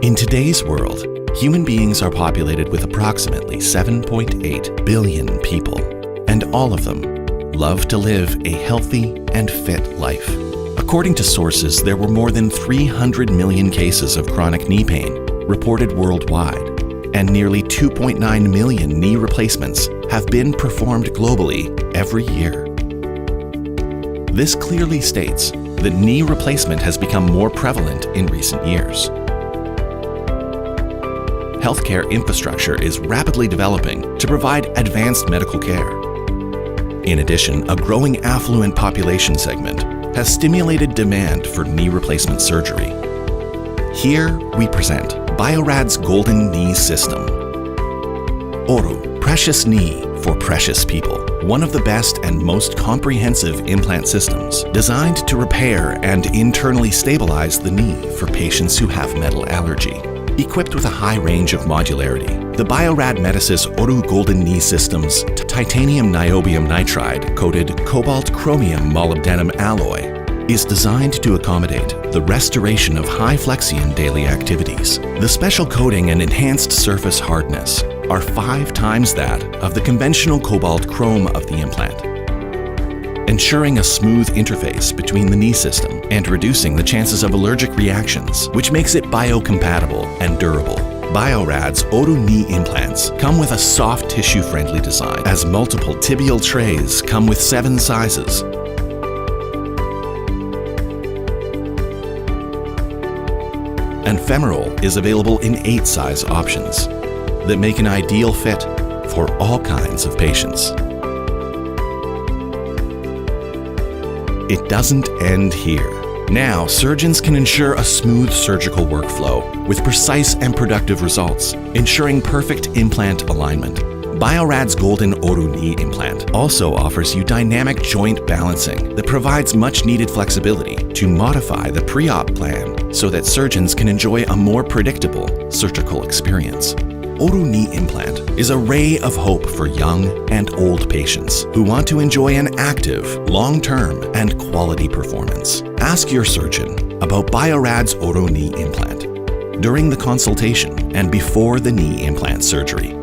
In today's world, human beings are populated with approximately 7.8 billion people, and all of them love to live a healthy and fit life. According to sources, there were more than 300 million cases of chronic knee pain reported worldwide, and nearly 2.9 million knee replacements have been performed globally every year. This clearly states that knee replacement has become more prevalent in recent years. Healthcare infrastructure is rapidly developing to provide advanced medical care. In addition, a growing affluent population segment has stimulated demand for knee replacement surgery. Here we present Biorad's Golden Knee System. Ouro, precious knee for precious people. One of the best and most comprehensive implant systems designed to repair and internally stabilize the knee for patients who have metal allergy. Equipped with a high range of modularity, the Biorad Medisys Ouro Golden Knee System's titanium niobium nitride coated cobalt chromium molybdenum alloy is designed to accommodate the restoration of high flexion daily activities. The special coating and enhanced surface hardness are 5 times that of the conventional cobalt chrome of the implant, ensuring a smooth interface between the knee system and reducing the chances of allergic reactions, which makes it biocompatible and durable. Biorad's Ouro knee implants come with a soft tissue-friendly design, as multiple tibial trays come with 7 sizes. And femoral is available in 8 size options that make an ideal fit for all kinds of patients. It doesn't end here. Now, surgeons can ensure a smooth surgical workflow with precise and productive results, ensuring perfect implant alignment. Biorad's Golden Ouro Knee Implant also offers you dynamic joint balancing that provides much-needed flexibility to modify the pre-op plan so that surgeons can enjoy a more predictable surgical experience. Ouro Knee Implant is a ray of hope for young and old patients who want to enjoy an active, long-term, and quality performance. Ask your surgeon about Biorad's Ouro Knee Implant during the consultation and before the knee implant surgery.